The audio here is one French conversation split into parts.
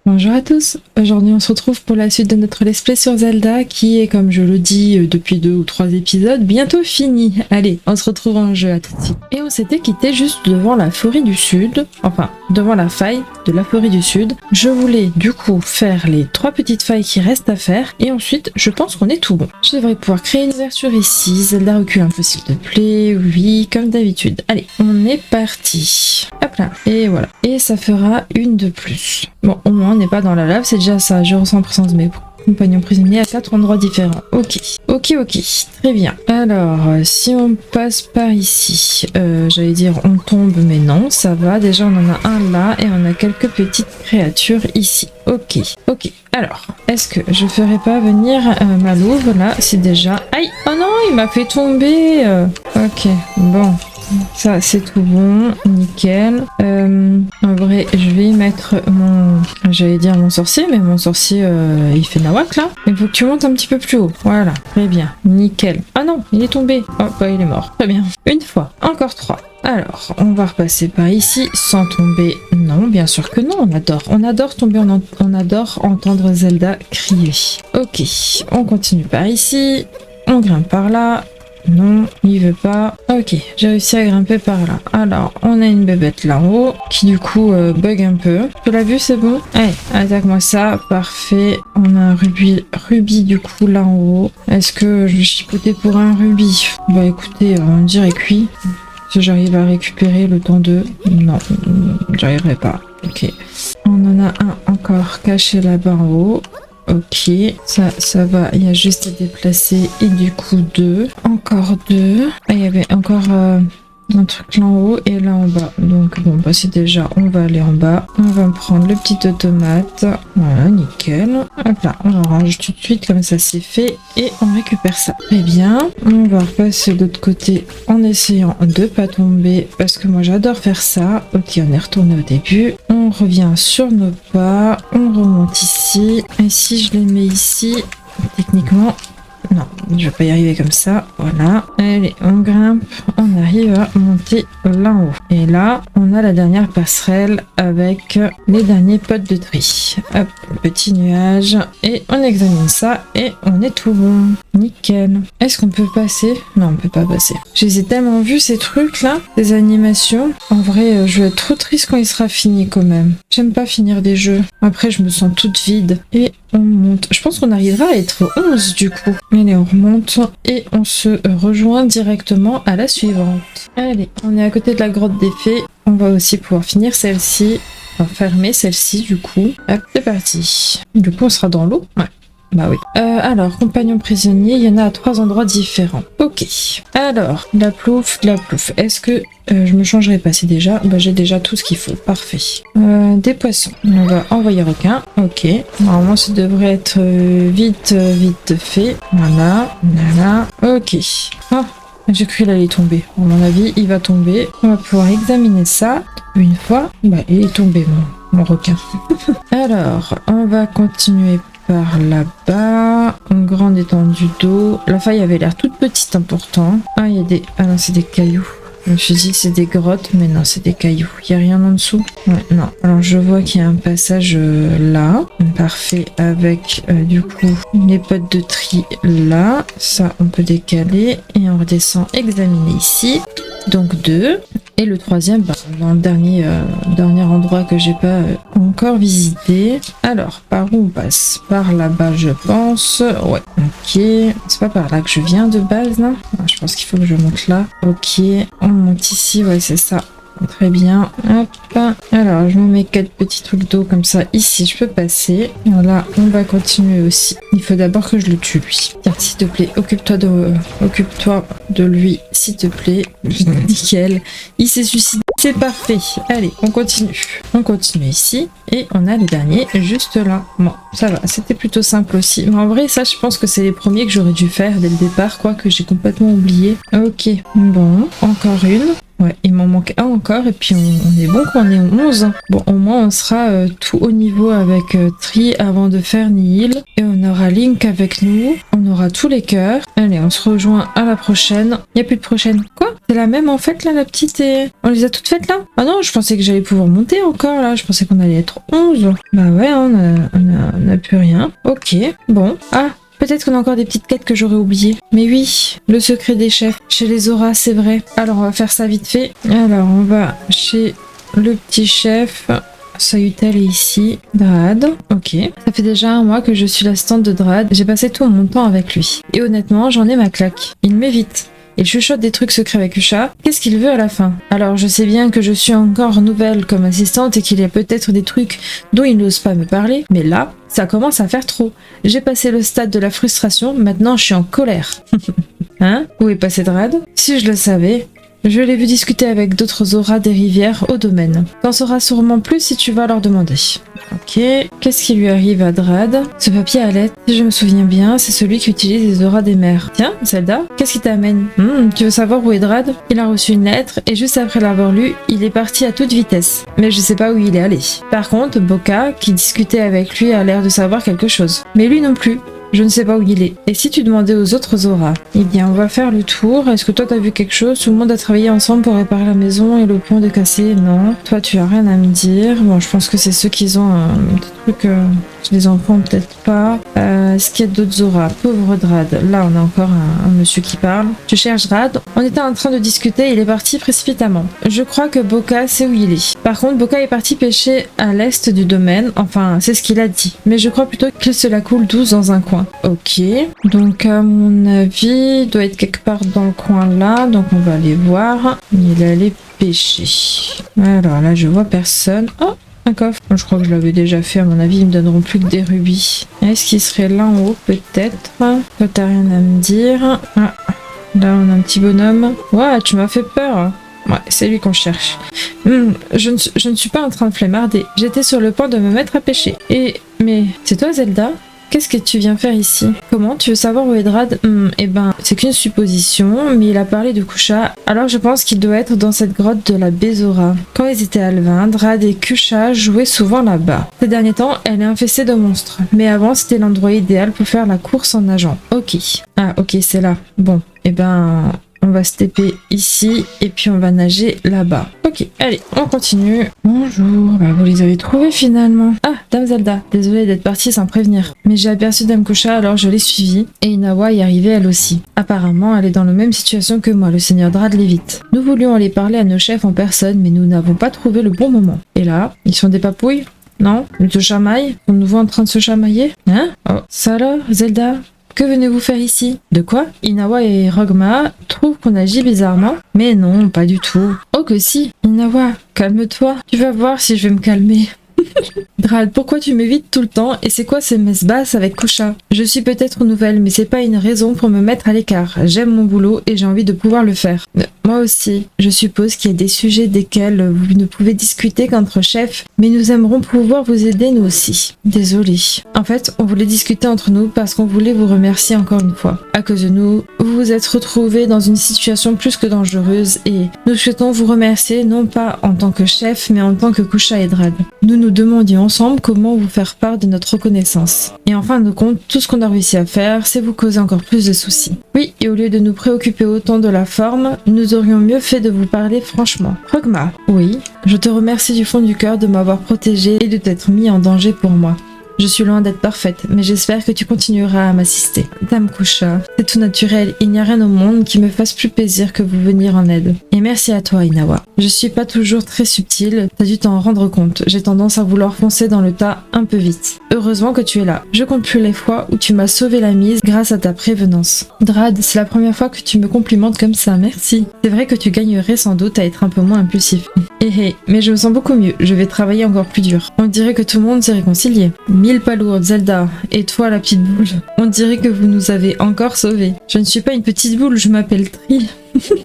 Bonjour à tous, aujourd'hui on se retrouve pour la suite de notre let's play sur Zelda qui est, comme je le dis depuis 2 ou 3 épisodes, bientôt fini. Allez, on se retrouve en jeu, à tout de suite. Et on s'était quitté juste devant la forêt du sud, enfin devant la faille de la forêt du sud. Je voulais du coup faire les 3 petites failles qui restent à faire et ensuite je pense qu'on est tout bon. Je devrais pouvoir créer une ouverture ici, Zelda recule un peu s'il te plaît, oui comme d'habitude. Allez, on est parti. Hop là, et voilà. Et ça fera une de plus. Bon, au moins on n'est pas dans la lave, c'est déjà ça. Je ressens la présence de mes compagnons prisonniers à 4 endroits différents. Ok, très bien. Alors, si on passe par ici, j'allais dire on tombe, mais non, ça va. Déjà, on en a un là et on a quelques petites créatures ici. Ok. Alors, est-ce que je ferais pas venir ma louve là? C'est déjà... Aïe! Oh non, il m'a fait tomber. Ok, bon. Ça c'est tout bon, nickel. En vrai, je vais mettre mon... J'allais dire mon sorcier, mais mon sorcier il fait nawak là. Il faut que tu montes un petit peu plus haut. Voilà, très bien, nickel. Ah non, il est tombé. Oh bah il est mort. Très bien. Une fois, encore 3. Alors, on va repasser par ici sans tomber. Non, bien sûr que non, on adore tomber, on adore entendre Zelda crier. Ok, on continue par ici, on grimpe par là. Non, il veut pas. Ok, j'ai réussi à grimper par là. Alors, on a une bébête là-haut qui du coup bug un peu. Tu l'as vu, c'est bon? Allez, attaque-moi ça. Parfait. On a un rubis du coup là en haut. Est-ce que je vais chipoter pour un rubis? Bah écoutez, on dirait que oui. Si j'arrive à récupérer le temps de... Non, j'arriverai pas. Ok. On en a un encore caché là-bas en haut. Ok, ça va, il y a juste à déplacer et du coup 2. Encore 2. Ah, il y avait encore un truc là en haut et là en bas. Donc bon, bah c'est déjà, on va aller en bas. On va prendre le petit automate. Voilà, nickel. Hop là, on en range tout de suite, comme ça c'est fait. Et on récupère ça. Très bien. On va repasser de l'autre côté en essayant de pas tomber. Parce que moi j'adore faire ça. Ok, on est retourné au début. On revient sur nos pas. On remonte ici. Et si je les mets ici, techniquement... Non, je vais pas y arriver comme ça. Voilà. Allez, on grimpe. On arrive à monter là en haut. Et là, on a la dernière passerelle avec les derniers pots de tri. Hop, petit nuage. Et on examine ça et on est tout bon. Nickel. Est-ce qu'on peut passer? Non, on peut pas passer. Je les ai tellement vus ces trucs là, ces animations. En vrai, je vais être trop triste quand il sera fini quand même. J'aime pas finir des jeux. Après, je me sens toute vide. Et on monte. Je pense qu'on arrivera à être 11 du coup. Allez, on remonte et on se rejoint directement à la suivante. Allez, on est à côté de la grotte des fées. On va aussi pouvoir finir celle-ci. Enfin, fermer celle-ci du coup. Hop, c'est parti. Du coup, on sera dans l'eau. Ouais. Bah oui. Alors, compagnon prisonnier, il y en a à 3 endroits différents. Ok. Alors, la plouf. Est-ce que je me changerai pas? C'est déjà... Bah j'ai déjà tout ce qu'il faut. Parfait. Des poissons. On va envoyer requin. Ok. Normalement, ça devrait être vite fait. Voilà. Ok. Oh, j'ai cru qu'il allait tomber. À mon avis, il va tomber. On va pouvoir examiner ça. Une fois. Bah, il est tombé, mon requin. Alors, on va continuer par là-bas, une grande étendue d'eau. La faille avait l'air toute petite, pourtant. Ah, il y a des... Ah non, c'est des cailloux. Je me suis dit c'est des grottes, mais non, c'est des cailloux. Il n'y a rien en dessous? Ouais, non. Alors, je vois qu'il y a un passage là. Parfait, avec du coup les potes de tri là. Ça, on peut décaler. Et on redescend examiner ici. Donc 2. Et le troisième, bah, dans le dernier endroit que j'ai pas encore visité. Alors, par où on passe? Par là-bas, je pense. Ouais, ok. C'est pas par là que je viens de base, non? Je pense qu'il faut que je monte là. Ok, on monte ici, ouais, c'est ça. Très bien. Hop. Alors, je me mets 4 petits trucs d'eau comme ça. Ici, je peux passer. Là, on va continuer aussi. Il faut d'abord que je le tue, lui. Tiens, s'il te plaît, occupe-toi de lui, s'il te plaît. Nickel. Il s'est suicidé. C'est parfait. Allez, on continue. On continue ici. Et on a le dernier juste là. Bon, ça va. C'était plutôt simple aussi. Mais en vrai, ça, je pense que c'est les premiers que j'aurais dû faire dès le départ, quoi, que j'ai complètement oublié. Ok. Bon, encore une. Ouais, il m'en manque un encore et puis on est bon quoi, on est 11. Bon, au moins on sera tout au niveau avec Tri avant de faire Nihil. Et on aura Link avec nous, on aura tous les cœurs. Allez, on se rejoint à la prochaine. Il n'y a plus de prochaine. Quoi? C'est la même en fait là, la petite et... On les a toutes faites là? Ah non, je pensais que j'allais pouvoir monter encore là, je pensais qu'on allait être 11. Bah ouais, on a plus rien. Ok, bon. Ah, peut-être qu'on a encore des petites quêtes que j'aurais oubliées. Mais oui, le secret des chefs. Chez les Zora, c'est vrai. Alors, on va faire ça vite fait. Alors, on va chez le petit chef. Sayutel est ici. Drad. Ok. Ça fait déjà un mois que je suis l'assistante de Drad. J'ai passé tout mon temps avec lui. Et honnêtement, j'en ai ma claque. Il m'évite. Il chuchote des trucs secrets avec Usha. Qu'est-ce qu'il veut à la fin? Alors je sais bien que je suis encore nouvelle comme assistante et qu'il y a peut-être des trucs dont il n'ose pas me parler, mais là, ça commence à faire trop. J'ai passé le stade de la frustration, maintenant je suis en colère. Hein? Où est passé Drad? Si je le savais... Je l'ai vu discuter avec d'autres Zora des rivières au domaine. T'en sauras sûrement plus si tu vas leur demander. Ok, qu'est-ce qui lui arrive à Drad? Ce papier à lettres, si je me souviens bien, c'est celui qui utilise les Zora des mers. Tiens, Zelda, qu'est-ce qui t'amène? Tu veux savoir où est Drad? Il a reçu une lettre et juste après l'avoir lue, il est parti à toute vitesse. Mais je sais pas où il est allé. Par contre, Boka, qui discutait avec lui, a l'air de savoir quelque chose. Mais lui non plus. Je ne sais pas où il est. Et si tu demandais aux autres Zora? Eh bien, on va faire le tour. Est-ce que toi, t'as vu quelque chose? Tout le monde a travaillé ensemble pour réparer la maison et le pont de cassé? Non. Toi, tu as rien à me dire. Bon, je pense que c'est ceux qui ont un petit truc... les enfants, peut-être pas. Est-ce qu'il y a d'autres Zora? Pauvre Drad. Là, on a encore un monsieur qui parle. Tu cherches Drad? On était en train de discuter, il est parti précipitamment. Je crois que Boka sait où il est. Par contre, Boka est parti pêcher à l'est du domaine. Enfin, c'est ce qu'il a dit. Mais je crois plutôt que cela coule douce dans un coin. Ok. Donc, à mon avis, il doit être quelque part dans le coin là. Donc, on va aller voir. Il est allé pêcher. Alors là, je vois personne. Oh! Un coffre. Je crois que je l'avais déjà fait. À mon avis, ils me donneront plus que des rubis. Est-ce qu'il serait là en haut? Peut-être. Toi, t'as rien à me dire. Ah, là, on a un petit bonhomme. Ouais, tu m'as fait peur. Ouais, c'est lui qu'on cherche. Je ne suis pas en train de flemmarder. J'étais sur le point de me mettre à pêcher. Mais, c'est toi, Zelda? Qu'est-ce que tu viens faire ici? Comment? Tu veux savoir où est Drad? Eh ben, c'est qu'une supposition, mais il a parlé de Kusha, alors je pense qu'il doit être dans cette grotte de la baie Zora. Quand ils étaient alevins, Drad et Kusha jouaient souvent là-bas. Ces derniers temps, elle est infestée de monstres, mais avant c'était l'endroit idéal pour faire la course en nageant. Ok. Ah, ok, c'est là. Bon, eh ben... On va se taper ici et puis on va nager là-bas. Ok, allez, on continue. Bonjour, bah vous les avez trouvés finalement. Ah, Dame Zelda, désolée d'être partie sans prévenir. Mais j'ai aperçu Dame Kusha alors je l'ai suivie et Inawa y arrivait elle aussi. Apparemment, elle est dans la même situation que moi, le seigneur Drad l'évite. Nous voulions aller parler à nos chefs en personne mais nous n'avons pas trouvé le bon moment. Et là, ils sont des papouilles? Non? Ils se chamaillent? On nous voit en train de se chamailler? Hein? Oh, ça alors, Zelda? Que venez-vous faire ici? De quoi? Inawa et Rogma trouvent qu'on agit bizarrement? Mais non, pas du tout. Oh que si! Inawa, calme-toi. Tu vas voir si je vais me calmer. Drad, pourquoi tu m'évites tout le temps et c'est quoi ces messes basses avec Kusha? Je suis peut-être nouvelle mais c'est pas une raison pour me mettre à l'écart. J'aime mon boulot et j'ai envie de pouvoir le faire. Moi aussi, je suppose qu'il y a des sujets desquels vous ne pouvez discuter qu'entre chefs, mais nous aimerons pouvoir vous aider nous aussi. Désolée. En fait, on voulait discuter entre nous parce qu'on voulait vous remercier encore une fois. À cause de nous, vous vous êtes retrouvés dans une situation plus que dangereuse et nous souhaitons vous remercier non pas en tant que chef mais en tant que Kusha et Drad. Nous nous demandions ensemble comment vous faire part de notre reconnaissance. Et en fin de compte, tout ce qu'on a réussi à faire, c'est vous causer encore plus de soucis. Oui, et au lieu de nous préoccuper autant de la forme, nous aurions mieux fait de vous parler franchement. Rogma, oui, je te remercie du fond du cœur de m'avoir protégé et de t'être mis en danger pour moi. Je suis loin d'être parfaite, mais j'espère que tu continueras à m'assister. Dame Kusha, c'est tout naturel, il n'y a rien au monde qui me fasse plus plaisir que vous venir en aide. Et merci à toi, Inawa. Je suis pas toujours très subtile, t'as dû t'en rendre compte, j'ai tendance à vouloir foncer dans le tas un peu vite. Heureusement que tu es là. Je compte plus les fois où tu m'as sauvé la mise grâce à ta prévenance. Drad, c'est la première fois que tu me complimentes comme ça, merci. C'est vrai que tu gagnerais sans doute à être un peu moins impulsif. Mais je me sens beaucoup mieux, je vais travailler encore plus dur. On dirait que tout le monde s'est réconcilié. 1000 palourdes, Zelda, et toi la petite boule. On dirait que vous nous avez encore sauvés. Je ne suis pas une petite boule, je m'appelle Tri.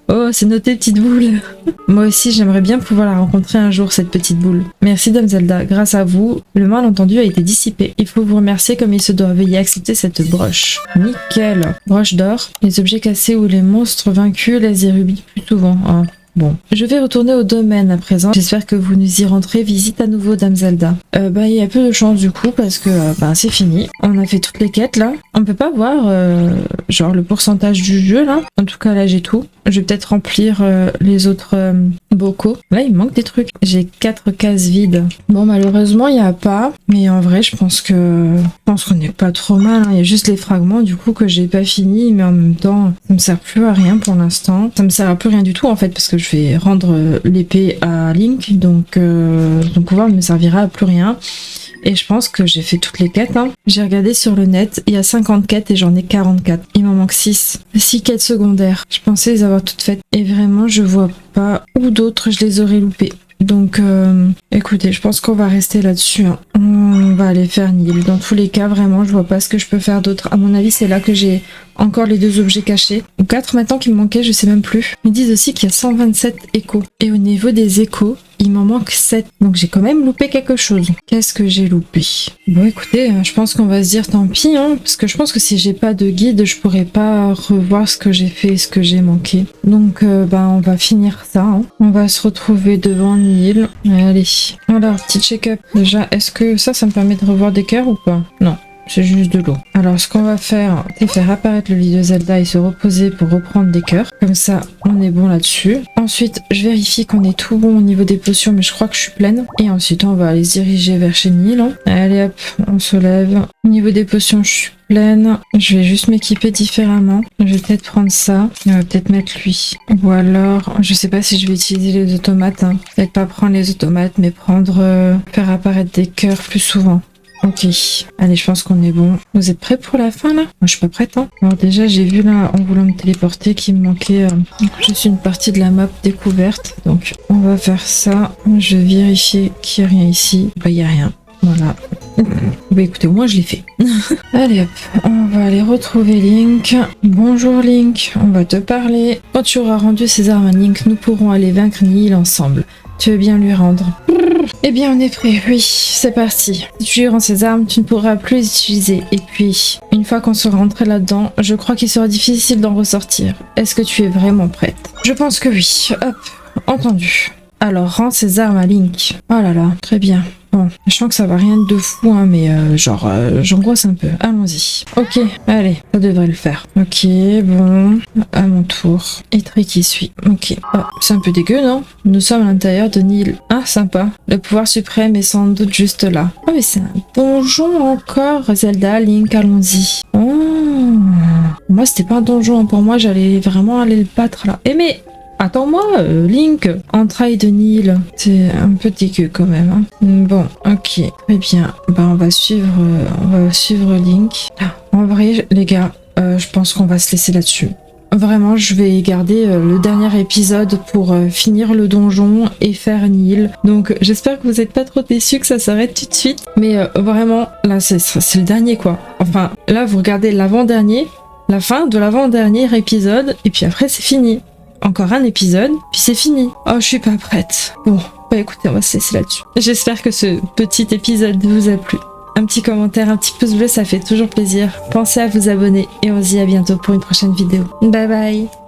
Oh, c'est noté, petite boule. Moi aussi, j'aimerais bien pouvoir la rencontrer un jour, cette petite boule. Merci, Dame Zelda. Grâce à vous, le malentendu a été dissipé. Il faut vous remercier comme il se doit. Veuillez accepter cette broche. Nickel. Broche d'or. Les objets cassés ou les monstres vaincus laissent des rubis plus souvent. Oh. Bon, je vais retourner au domaine à présent. J'espère que vous nous y rentrez visite à nouveau, Dame Zelda. Il y a peu de chance du coup parce que c'est fini. On a fait toutes les quêtes là. On peut pas voir genre le pourcentage du jeu là. En tout cas là j'ai tout. Je vais peut-être remplir les autres bocaux. Là il me manque des trucs. J'ai 4 cases vides. Bon malheureusement il n'y a pas. Mais en vrai je pense qu'on n'est pas trop mal. Hein. Il y a juste les fragments du coup que j'ai pas fini. Mais en même temps ça me sert plus à rien pour l'instant. Ça me sert à plus rien du tout en fait parce que je vais rendre l'épée à Link. Donc son pouvoir ne me servira à plus rien. Et je pense que j'ai fait toutes les quêtes. Hein. J'ai regardé sur le net, il y a 50 quêtes et j'en ai 44. Il m'en manque 6. 6 quêtes secondaires. Je pensais les avoir toutes faites. Et vraiment, je vois pas où d'autres je les aurais loupées. Donc, écoutez, je pense qu'on va rester là-dessus. Hein. On va aller faire Nil. Dans tous les cas, vraiment, je vois pas ce que je peux faire d'autre. À mon avis, c'est là que j'ai encore les 2 objets cachés. Ou 4 maintenant qui me manquaient, je sais même plus. Ils disent aussi qu'il y a 127 échos. Et au niveau des échos, il m'en manque 7. Donc j'ai quand même loupé quelque chose. Qu'est-ce que j'ai loupé? Bon écoutez, je pense qu'on va se dire tant pis, hein, parce que je pense que si j'ai pas de guide, je pourrais pas revoir ce que j'ai fait, ce que j'ai manqué. Donc on va finir ça. Hein. On va se retrouver devant Nil. Allez. Alors, petit check-up. Déjà, est-ce que ça me permet de revoir des cœurs ou pas? Non. C'est juste de l'eau. Alors ce qu'on va faire, c'est faire apparaître le lit de Zelda et se reposer pour reprendre des cœurs. Comme ça, on est bon là-dessus. Ensuite, je vérifie qu'on est tout bon au niveau des potions, mais je crois que je suis pleine. Et ensuite, on va aller se diriger vers chez Nil. Allez hop, on se lève. Au niveau des potions, je suis pleine. Je vais juste m'équiper différemment. Je vais peut-être prendre ça. On va peut-être mettre lui. Ou alors, je sais pas si je vais utiliser les automates. Hein. Peut-être pas prendre les automates, mais faire apparaître des cœurs plus souvent. Ok, allez, je pense qu'on est bon. Vous êtes prêts pour la fin là? Moi je suis pas prête hein. Alors déjà j'ai vu là en voulant me téléporter qu'il me manquait juste une partie de la map découverte. Donc on va faire ça. Je vais vérifier qu'il n'y a rien ici. Bah il n'y a rien. Voilà. Bah écoutez, au moins je l'ai fait. Allez hop, on va aller retrouver Link. Bonjour Link, on va te parler. Quand tu auras rendu ces armes à Link, nous pourrons aller vaincre Nil ensemble. Tu veux bien lui rendre? Eh bien, on est prêt, oui, c'est parti. Si tu lui rends ces armes, tu ne pourras plus les utiliser. Et puis, une fois qu'on sera rentré là-dedans, je crois qu'il sera difficile d'en ressortir. Est-ce que tu es vraiment prête? Je pense que oui. Hop, entendu. Alors, rends ces armes à Link. Oh là là, très bien. Bon, je sens que ça va rien de fou, hein, mais j'angoisse un peu. Allons-y. Ok, allez, ça devrait le faire. Ok, bon, à mon tour. Et Tri qui suit. Ok. Oh, c'est un peu dégueu, non? Nous sommes à l'intérieur de Nil. Ah, sympa. Le pouvoir suprême est sans doute juste là. Oh, mais c'est un donjon encore. Zelda, Link, allons-y. Oh. Moi, c'était pas un donjon. Pour moi, j'allais vraiment aller le battre là. Eh mais... Attends-moi, Link, entrailles de Nil. C'est un peu dégueu quand même. Hein. Bon, ok, très bien. Bah on va suivre Link. En vrai, les gars, je pense qu'on va se laisser là-dessus. Vraiment, je vais garder le dernier épisode pour finir le donjon et faire Nil. Donc j'espère que vous n'êtes pas trop déçus que ça s'arrête tout de suite. Mais vraiment, là c'est le dernier quoi. Enfin, là vous regardez l'avant-dernier, la fin de l'avant-dernier épisode, et puis après c'est fini. Encore un épisode, puis c'est fini. Oh, je suis pas prête. Bon, bah écoutez, on va se laisser là-dessus. J'espère que ce petit épisode vous a plu. Un petit commentaire, un petit pouce bleu, ça fait toujours plaisir. Pensez à vous abonner et on se dit à bientôt pour une prochaine vidéo. Bye bye.